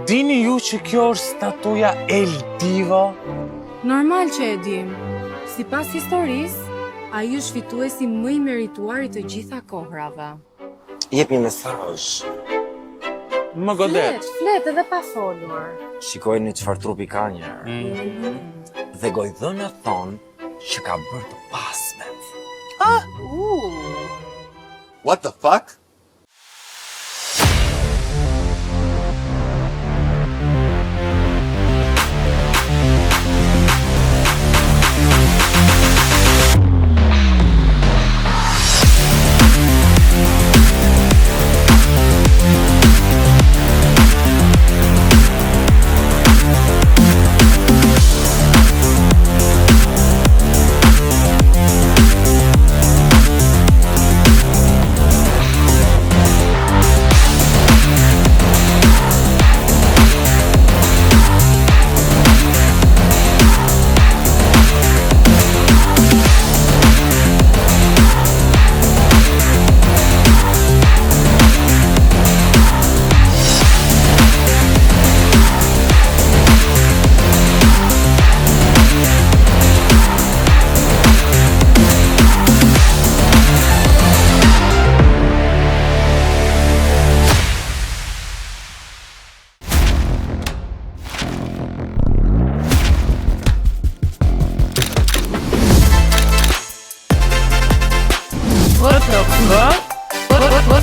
dini ju që kjo është statuja El Divo? Normal që e dim. Sipas historisë, ai është fituesi më i merituar i të gjitha kohrave. Jepi mesazh. Më godet. Flet edhe pa folur. Shikojni çfarë trupi ka njerë. Dhe gojdhëna thonë që ka bërë të pasmet. What the fuck?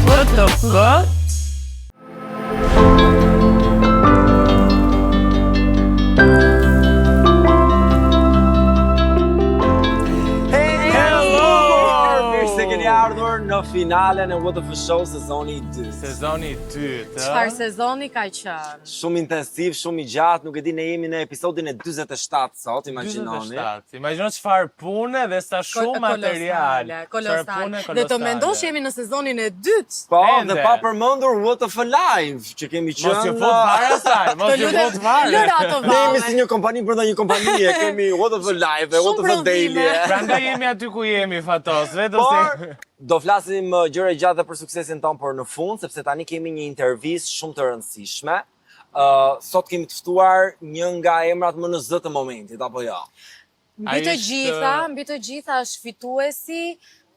What the fuck? Ardhur në finalen e What the Fuck Show sezoni 2. Sezoni 2, Çfarë sezoni ka qenë? Shumë intensiv, shumë i gjatë, nuk e di, ne jemi në episodin e 47 sot, imagjinoni. 47. Imagjino çfarë pune dhe sa shumë material. Kolosale. Dhe të mendosh jemi në sezonin e dytë. Po, dhe pa përmendur What the Fuck Live, që kemi qenë. Mos ju fut fare asaj, mos ju fut fare. Lëra ato Ne jemi valle. si një kompani brenda një kompanie, kemi What the Fuck Live, What the Fuck Daily. Prandaj jemi aty ku jemi fatos, vetëm Por, se do flasim gjëra gjatë për suksesin tonë, por në fund, sepse tani kemi një intervistë shumë të rëndësishme. Sot kemi të ftuar një nga emrat më në zë të momentit, apo jo? Mbi të gjitha është fituesi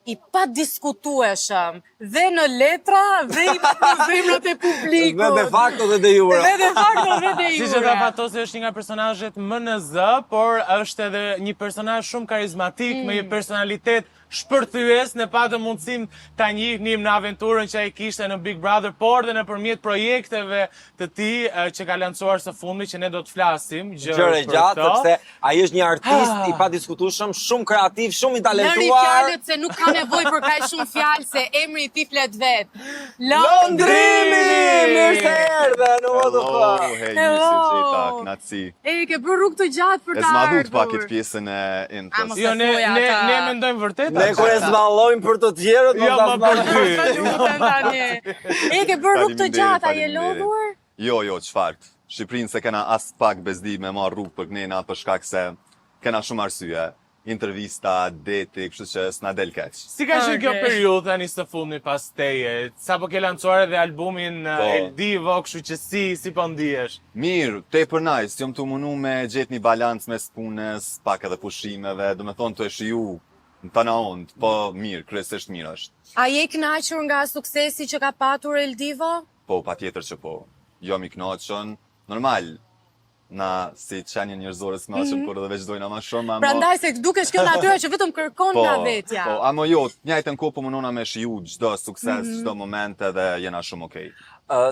i pa diskutueshëm, dhe në letra, dhe i në zemrat e publikut. Dhe de facto dhe de jure. Dhe de facto dhe de si jure. që ta Fatosi është një nga personazhet më në zë, por është edhe një personazh shumë karizmatik, me një personalitet shpërthyes, ne patëm mundësim ta njihnim në aventurën që ai kishte në Big Brother, por dhe nëpërmjet projekteve të tij që ka lancuar së fundmi, që ne do të flasim gjëre gjatë, sepse ai është një artist i padiskutueshëm, shumë kreativ, shumë i talentuar. Lëri fjalët se nuk ka nevojë për kaq shumë fjalë, se emri i tij flet vet. Londrimi! Mirë se erdhe në What the Fuck. Hej, mirë se gjeta, knatësi. E ke bërë rrugë të gjatë për E të s'ma ardhur. dut pak këtë pjesën e intros. mos Jo, e ne thuaj ata. ne mendojmë vërtet. Ne kur e smallojmë për të tjerët, Jo, mos ta më për smallojmë. ty. E ke bërë rrugë të Faleminderit, gjatë, a je faleminderit. lodhur? Jo, çfarë? Shqipërinë se kena as pak bezdi me marrë rrugë për kënena për shkak se kena shumë arsye. Intervista, deti, kështu që s'na del keq. Si ka qenë kjo Okej. periudhë tani së fundmi pas teje? Sapo ke lancuar edhe albumin El Divo, kështu që si po ndihesh? Mirë, tepër nice, jam të munu me gjetë një balancë mes punës, pak edhe pushimeve, do me thonë të e shiju në tana ondë, po mirë, kryesisht mirë është. A je kënaqur nga suksesi që ka patur El Divo? Po, pa tjetër që po. Jam i kënaqur, normal, na si qenje njerëzore s'knaqem kur edhe veç dojna ma shumë, ama... Prandaj se dukesh kjo natyra që vetëm kërkon nga vetja. Po, ama jo, njëjtën kohë po munona me shiju çdo sukses, çdo moment edhe jena shumë okej.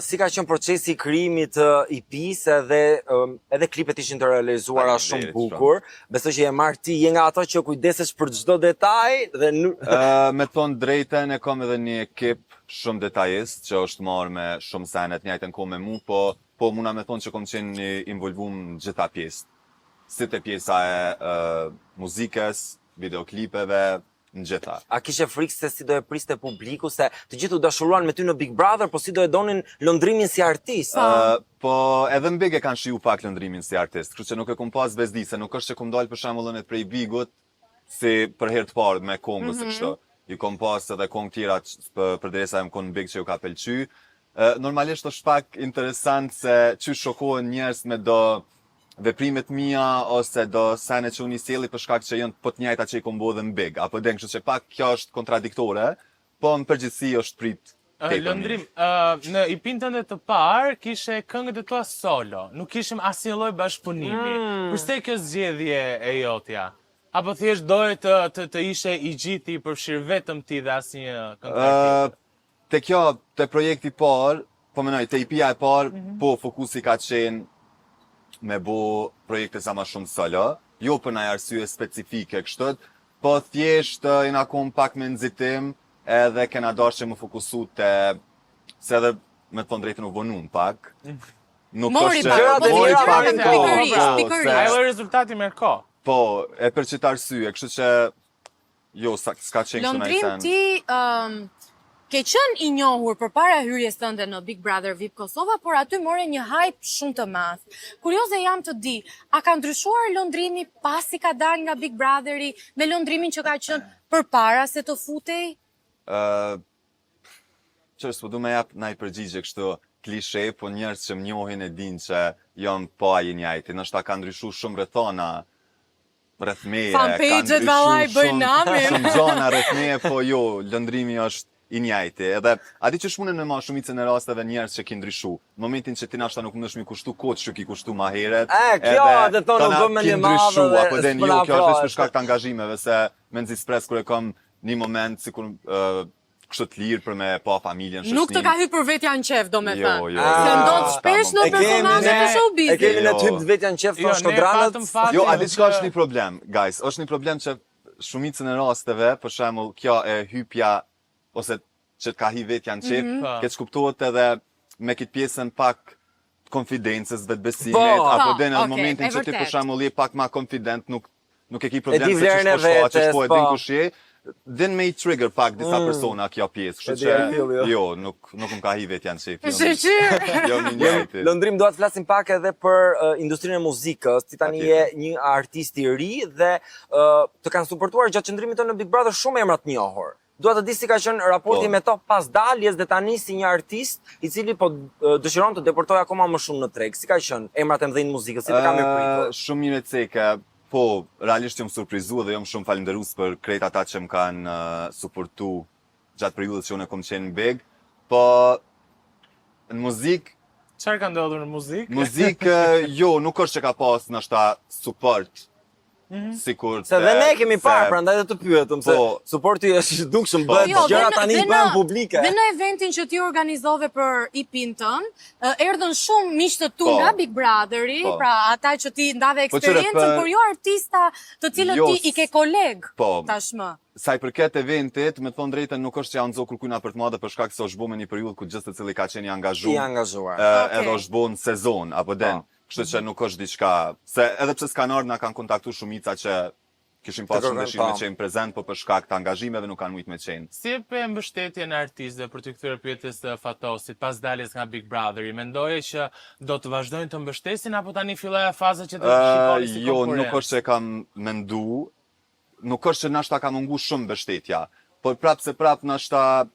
Si ka qenë procesi i krijimit të EP-s edhe klipet ishin të realizuara shumë Faleminderit, bukur. Besoj që je marrë ti, je nga ato që kujdesesh për çdo detaj dhe Me thonë drejten e kam edhe një ekip shumë detajist që është marrë me shumë senet njëjtën kohë me mu, po muna me thonë që kom qenë një involvum në gjitha pjesë. Si të pjesa e muzikës, videoklipeve, në gjitha. a kishe frikë se si do e priste publiku, se të gjithë u dashuruan me ty në Big Brother, po si do e donin lëndrimin si artist? Po edhe në Big e kanë shiju pak lëndrimin si artist, kështu që nuk e kom pas bezdi, se nuk është që kom dalë për shembullin e prej Bigut, si për herë të parë me kongë se kështu. I kom pas edhe kongë tjera përderisa e më konë në Big që ju ka pëlqy, Normalisht është pak interesant se që shokohen njerëz me do veprimet mia ose do sene që unë i sjelli për shkak që janë po të njëjta që i kom bodhe në big, apo kështu që pak kjo është kontradiktore, po në përgjithësi është prit. Lëndrim, në IP-n tënde të parë kishe këngët e tua solo, nuk kishim asnjë lloj bashkëpunimi. Përse kjo zgjedhje e jotja? Apo thjesht doje të ishe i gjithë i përfshirë vetëm ti dhe asnjë këngëtar? Te kjo, te projekti parë, po menoj, te IP-ja e parë, po fokusi ka qenë me bo projekte sa ma shumë solo, jo për ndaj arsye specifike kështët, po thjesht jena kom pak me nxitim edhe kena dash që më fokusu te, se edhe me të thonë drejtë nuk vonun pak. Nuk Mori është pak, që mori pak pikërisht. Ajo rezultati merr kohë. Po, e për qëtë arsye, kështu që jo, s'ka qenë kështu Lëndrim, najsen. ti ke qenë i njohur përpara hyrjes tënde në Big Brother VIP Kosova, por aty more një hype shumë të madh. Kurioze jam të di, a ka ndryshuar lëndrimi pasi ka dalë nga Big Brotheri me lëndrimin që ka qenë përpara se të futej? Qërës, po du me jap na i përgjigje kështu klishe, po njerës që më njohin e din që janë po aji njajti, nështë ta ka ndryshu shumë rrethona rreth meje, Fanpage-et vallaj bëjnë namin. Shumë gjona rreth meje, po jo, lëndrimi është i njajti. Edhe, a di që shmunen me ma shumicën e rasteve njerës që ki ndryshu. Në momentin që ti nashta nuk mëndesh mi kushtu koç që ki kushtu ma heret. Kjo dhe tonë nuk bëm me një madhe dhe apo den jo, kjo është veç për shkak të angazhimeve, se me nxitspres kur e kam një moment sikur kështu të lirë për me pa familjen, shoqërinë. Nuk të ka hyrë për vetja në qef, do me Jo, thënë. jo. Se ndodh shpesh në personazhe të E showbizit. kemi në Jo. typ të vetja në qef Jo, të shkodranët. Jo, a di çka është një problem, guys? Është një problem që shumicën e rasteve, për shembull, kjo e hypja ose që të ka hi vetja në qef, keq kuptohet edhe me këtë pjesën pak konfidencës, vetbesimit, Po, apo dhe në okay, momentin e që ti për vërtet. shembull je pak ma confident, nuk e ki problem di se vlerën e ç'është po shkolla, vetes, ç'është po e po. din kush je. Din me i trigger pak disa persona kjo pjesë, kështu E di, e fill, jo. që jo, nuk më ka hi vetja në qef. Shqyr. Jo, një njëjti. Lëndrim, doa të flasim pak edhe për industrinë e muzikës. Ti tani je një artist i ri dhe të kanë suportuar gjatë qëndrimit të në Big Brother shumë emra të njohur. Dua të di si ka qenë raporti Po. me to pas daljes dhe tani si një artist i cili po dëshiron të deportojë akoma më shumë në treg. Si ka qenë emrat e mëdhenj muzikës, si të ka mirëpritur? Shumë mirë e ceke, po, realisht jam surprizu dhe jam shumë falenderus për krejt ata që më kanë suportu gjatë periudhës që unë kom qenë në big, po në muzikë, Çfarë ka ndodhur në muzikë? jo, nuk është që ka pas nështë support, sikur Se dhe ne kemi parë, prandaj dhe të pyetëm, se Po. suporti është dukshëm bëhet Jo, gjëra dhe tani në- bëhen publike. Dhe në eventin që ti organizove për IP-n tën, erdhën shumë miq të tu Po. nga Big Brotheri, Po. pra ata që ti ndave Po, qyre, eksperiencën, për- por jo artista të cilët Jo, ti i ke koleg po. tashmë. Sa i përket eventit, me thonë drejtën nuk është që janë nxo kërkujna për të madhe për shkak se është bo me një periudhë ku gjithë të cili ka qenë i I angazhuar. angazhuar. Edhe është bo në sezon, apo den. Kështu që nuk është diçka, se edhe pse s'kan ardhur na kanë kontaktu shumica që kishin pas shumë dëshirë me qenë prezent, po për shkak të angazhimeve nuk kanë mujt me qenë. Si e pe mbështetjen e artistëve për të kthyer pyetjes të Fatosit pas daljes nga Big Brotheri? Mendoje që do të vazhdojnë të mbështesin apo tani filloi faza që të shikoni si Jo, konkurrencë? nuk është që e kam mendu, nuk është që nashta ka mungu shumë mbështetja, por prap se prap nashta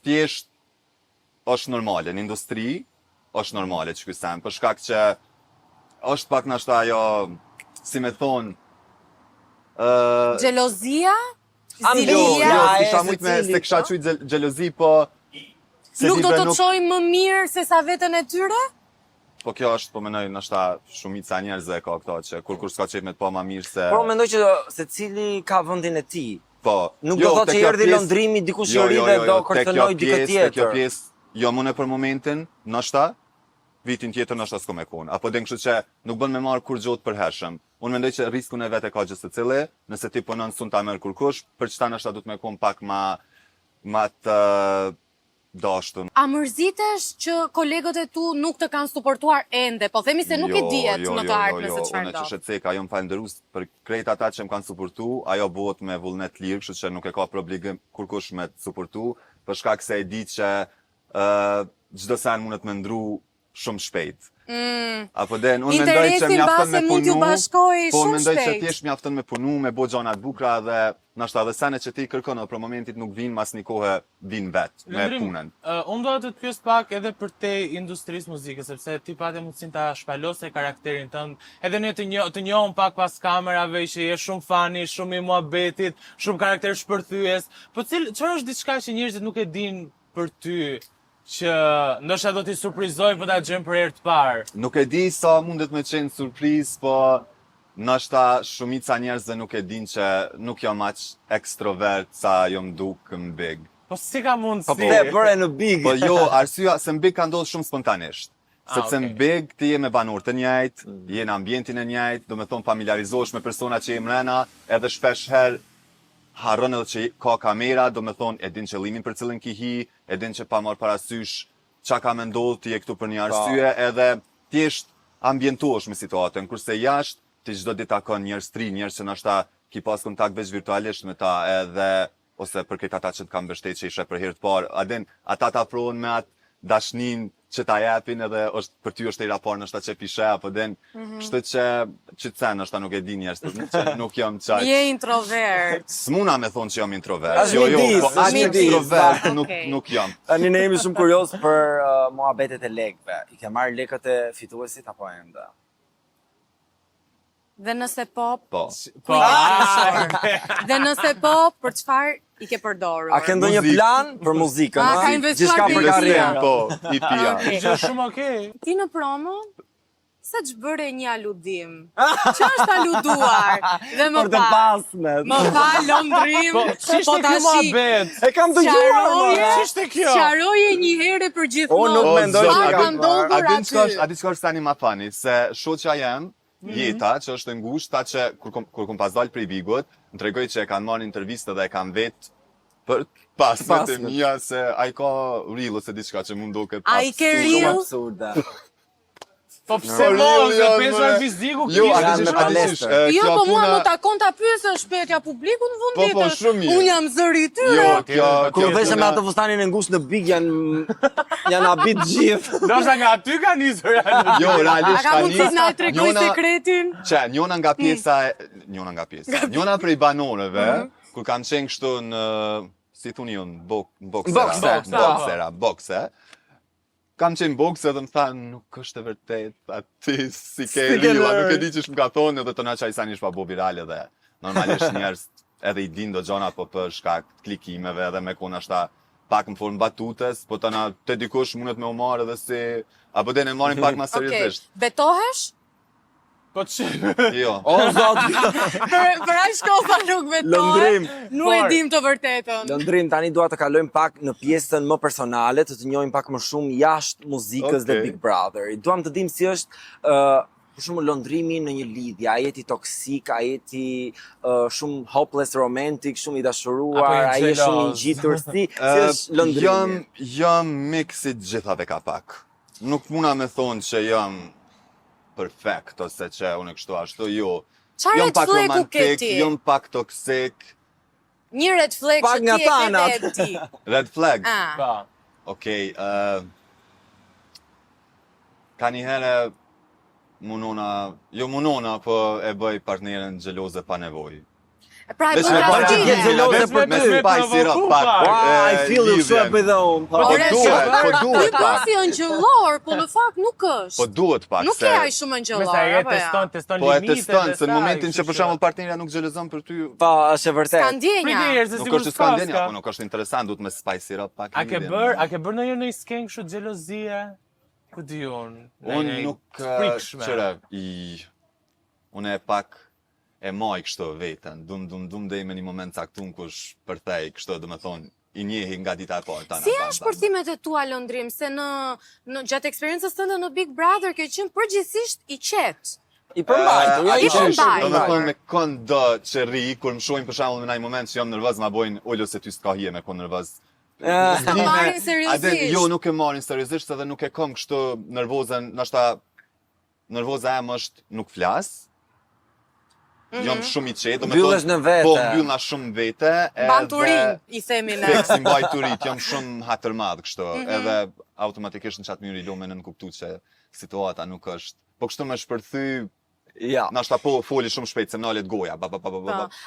thjesht është normale, në industri është normale që ky për shkak që është pak nashta ajo, si me thonë, Xhelozia? Ambicia, Zilia? e kisha mujt me secili, se kisha po? qujt xhelozi, po se Nuk di do be të çojmë më mirë se sa vetën e tyre? Po kjo është, po menoj, nashta shumica njerëzve ka këto që kur s'ka qejf me të pa ma mirë se Por mendoj që secili ka vendin e tij. po. Nuk do thotë te që kjo erdhi pjesë- lëndrimi dikush i ri dhe do te kjo kërcënoj dikë pjesë- te kjo tjetër. pjesë, jo më në për momentin, nashta vitin tjetër nashta s'ko me kon. Apo den kështu që nuk bën me marr kur gjotë për hershëm. Unë mendoj që riskun e vet e ka gjithë secili, nëse ti punon sun ta merr kurkush, për çta nashta duhet me kon pak ma të dashtun. A mërzitesh që kolegët e tu nuk të kanë suportuar ende, po themi se nuk i dihet në të ardhmen se çfarë Unë do. që sheceka, jom falenderus për krejt ata që më kanë suportu, ajo bëhet me vullnet lirë, kështu që nuk e ka problem kurkush me të suportu, për shkak se e di që çdo sen mundet me ndru shumë shpejt. Apo den, unë mendoj që Interesin mjafton me base mund t'ju punu, bashkoj po shumë mendoj që shpejt. thjesht mjafton me punu, me bo gjona të bukura dhe nashta edhe senet që ti kërkon për momentit nuk vinë mas një kohë vinë vetë me Lëndrim, punën. Unë do të të pyes pak edhe për te industrisë muzikës, sepse ti patë mundësin ta shpalose karakterin tënd, edhe ne të njohëm pak pas kamerave që je shumë fani, shumë i muhabetit, shumë karakter shpërthyes. Po çfarë është diçka që njerëzit nuk e dinë për ty, që ndoshta do t'i surprizoj po ta gjejmë për herë të parë? Nuk e di sa mundet me qenë surpriz, po nashta shumica njerëzve nuk e din që nuk jam aq ekstrovert sa jom duk në big. Po si ka mundësi? Dhe bëre në big. Po jo, arsyeja se në big ka ndodhur shumë spontanisht. Sepse në big ti je me banor të njëjtë, je në ambientin e njëjtë, do me thonë familiarizohesh me persona që je mrena, edhe shpesh herë harron edhe që ka kamera, do me thonë e din qëllimin për cilën ki hi, e din që pa marrë parasysh qa ka me ndodhë, ti je këtu për një arsye, edhe thjesht ambientohesh me situatën, kurse jashtë ti çdo ditë takon njerëz të rinj, njerëz që ndoshta ki pas kontakt veç virtualisht me ta, edhe ose për këtë ata që të kam mbështetë që ishe për herë të parë, ata të afrohen me atë dashnin që ta japin edhe për ty është e rapor nështë ta që pishe, apo kështu që qëtësen nështë ta nuk e di njerës, që nuk jam qaq. Je introvert. S'muna me thonë që jam introvert. Është midis, po është as midis, ekstrovert Okej. nuk jam. Tani ne jemi shumë kurios për muhabetet e lekëve. I ke marrë lekët e fituesit apo ende? Dhe nëse po, Po. Po, dhe nëse po, për çfarë i ke përdorur? A ke ndonjë Muzikë. plan për muzikën? A, a? ka investuar Gjithçka për biletin? karrierë. Po, i pia. Okej. që është shumë okej. Ti në promo, sa që bëre një aludim? Që është aluduar? Dhe më Për të pa, pasmet. më pa lëndrim, Po, ç'ishte kjo muhabet? E kam dëgjuar. Qaroje, më. Ç'ishte kjo? qaroje një herë për O, gjithmonë. nuk mendoj Çfarë që ka ka ndodhur aty? A di çka është tani ma fani, se shoqja jem, Jeta, që është e ngushtë, ta që kur kom pas dalë prej bigut, më tregoj që e kanë marrë intervistë dhe e kanë vetë për pasmet e mia se ai ka reel ose diçka që mund duket A i ke Shumë reel? absurde. Po pse Po, mos, jo, e pesë more. fiziku Jo, kishte janë me që palestër. Jo, kjo po mua puna- më takon ta pyesë shpetja publikun në vend Po, po, tjetër. shumë mirë. Unë jam zëri i tyre. Jo, kjo Kur kjo veshëm me puna- atë fustanin e ngushtë në big janë abit gjithë. Ndoshta nga aty ka nisur ajo. Jo, A realisht ka mundësi na tregoj njona- sekretin? njona nga pjesa, njona prej banorëve, kur kanë qenë kështu në, si thuni unë, bokse, kam qenë bokse dhe më thanë, nuk është e vërtet, ati si ke Si ke rila, lërë. nuk e di që shmë ka thonë, edhe të na që ajsa një shpa bo viral edhe normalisht njerës edhe i din do gjona po për shkak të klikimeve edhe me kona shta pak në formë batutes, po të na të dikush mundet me u marrë edhe si, apo dhe ne marim pak ma Okej, seriozisht. betohesh? Po ç'e? Jo. O, zot, Për aq shkofa nuk betohesh. Lëndrim. Nuk e Por. dim të vërtetën. Lëndrim, tani dua të kalojmë pak në pjesën më personale, të njohim pak më shumë jashtë muzikës dhe Okej. Big Brother. Duam të dim si është për shumë lëndrimi në një lidhje, a jeti toksik, a jeti shumë hopeless romantic, shumë i Apo dashuruar, i a je shumë i xheloz? ngjitur, si është lëndrimi? Jam miksit gjithave ka pak. Nuk muna me thonë që jam perfekt, ose që unë kështu ashtu, jo. Çfarë Jam red pak flagu ke romantik, ti? jam pak toksik. Një red flag Pak që nga ti e ke tanat. vetë ti. Red flag. Ah. Po. Okej, ka një herë munona, po e bëj partnerën xheloze pa nevojë. Pra, Veç do me ta bërë që dini. jetë xheloze për me ty. spajsi rap pak. I feel you so lidhjen. with them. Po Ore, duhet, shofer, po duhet Ky pak. pasi ëngjëllor, po në fakt nuk Po është. duhet pak, Nuk se... e ai shumë Me ëngjëllor, sa e apo ja? teston Po e limitet. teston, se në saj, momentin që kështu për shembull partnerja nuk xhelozon për ty, Po, është e vërtet. Ka ndjenja. Prit njerëz, se nuk sigur është s'ka. skandinja, po nuk është interesant, duhet me spicy rap pak. A ke lidhjen. bër ndonjë skenë kështu xhelozie? Ku di unë? Unë nuk frikshme. unë e pak e maj kështu veten, dum dhe me një moment caktum kush përthej kështu, do me thonë, i njehi nga dita e parë tana. Si janë shpërthimet e tua Lëndrim, se në gjatë eksperiencës tënde në Big Brother ke qenë përgjithsisht i qetë. I përmbajtur, ja i përmbajtur. Do me thonë me këndo që ri, kur më shojnë për shembull në një moment që jam nervoz, ma bojnë olo se ty s'ka hije me kon nervoz. Ta marrin seriozisht. Jo, nuk e marrin seriozisht edhe nuk e kam kështu nervozën, ndoshta nervoza em është nuk flas. jam shumë i qetë, Mbyllesh në vete. Po, mbyllna shumë vete. Ban turin, i themi ne. Tek si mbaj turit, jam shumë hatër madh kështu, edhe automatikisht në qatë mënyrë lumen në kuptu që situata nuk është. Po kështu me shpërthy, Ja. nashta po foli shumë shpejt se nalet goja, ba.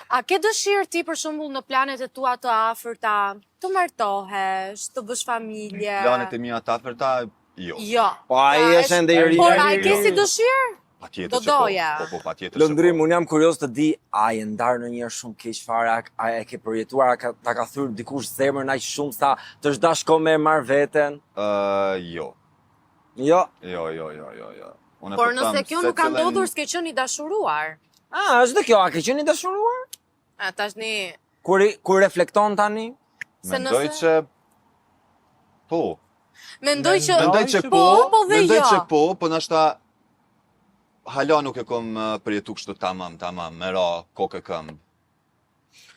A ke dëshirë ti për shembull në planet e tua të afërta të martohesh, të bësh familje? Planet e mia të afërta, jo. Jo. Po ai është ende i ri. Por a e ke si dëshirë? Patjetër Do që po. doja. Po, patjetër që po. Lëndrim, unë jam kurios të di, a e ndarë në njerë shumë keq fare, a e ke përjetuar, ta ka thyrë dikush zemrën aq shumë sa të është dashko me marr veten? Jo. Jo. Jo. Unë Por e kuptam nëse kjo se nuk ka cilën- ndodhur, s'ke qenë i dashuruar. Është dhe kjo, a ke qenë i dashuruar? Tashni, Kur reflekton tani? se Mendoj nëse që po. mendoj që Mendoj që po dhe mendoj jo. që po nashta hala nuk e kom përjetu kështu tamam, me ra kokë këmbë.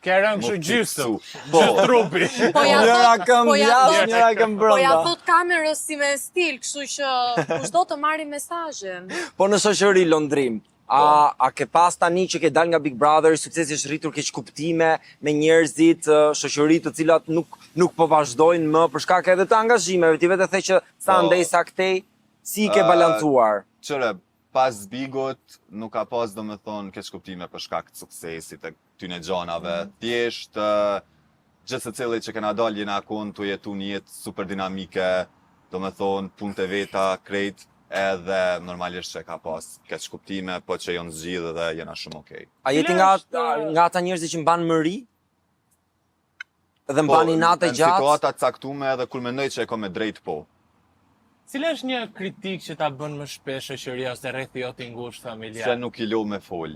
Ke rënë kështu Mu gjysëm, fiksu. Po. gjysë trupi. Po ja Njëra thot- këm po ja jashtë, thot- njëra këm Po ja brenda. thot kamerës si me stil, kështu që kushdo të marri mesazhin. Po në shoqëri Londrim, a ke pas tani që ke dal nga Big Brother, suksesi është rritur keq kuptime me njerëzit, shoqëri të cilat nuk po vazhdojnë më për shkak edhe të angazhimeve. Ti vetë the që sa Po. ndej sa këtej, si i ke balancuar? Mm. Pas zbigot nuk ka pas do me thonë keq kuptime për shkak të suksesit e këtyne gjanave. Thjesht gjithë se cili që kena dalë jena akon të jetu një jetë super dinamike, do me thonë punë të veta, krejt, edhe normalisht që ka pas keq kuptime, po që jonë zgjidhë dhe jena shumë okej. A jeti nga ata njerëzit që mban mëri? Dhe Po, mbani natë në gjatë? situata caktume edhe kur mendoj që e kom me drejt po. Cila është një kritik që ta bën më shpesh shoqëria ose rrethi jot i ngushtë Se familjar? nuk i lo me fol.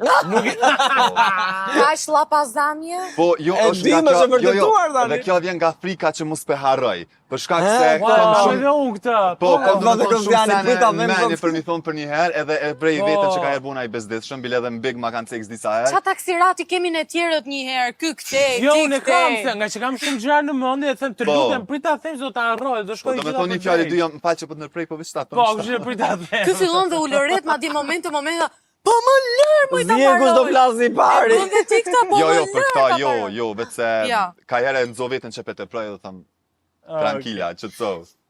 Ka shllapazamje? Po, jo E është di, nga më është e kjo, vërtetuar tani. dhe kjo vjen nga frika që mos pe harroj. Për shkak He, se wow, kam Wow, shumë edhe unë këtë. Po, kam vllazë shumë Kozjani, sene prita, vem meni zot. për mi thonë për një herë, edhe e prej Po. veten që ka herë buna i bezdeshëm, bile edhe në big ma kanë ceks disa herë. Qa taksirati kemi në tjerët një herë, ky këtej, Jo, ti unë e kam, këtej. nga që kam shumë gjëra në mendje, e them të Po. lutem, prita them se do ta harroj, do Po, shkoj do me gjitha thonë një për fjallë drejt. dy jam më faqe po të nërprej, po vishta. Po, kështu e prita them. Ky fillon dhe u lëret, madje moment po më lër, më i ta Zje kush do mbaroj. flasë i E pari. bën dhe ti këta, po Jo, më jo, lër. për këta, ta jo, mbaroj. vetë se Ja. ka herë nxo veten që pe të proj dhe tham tranquila, që të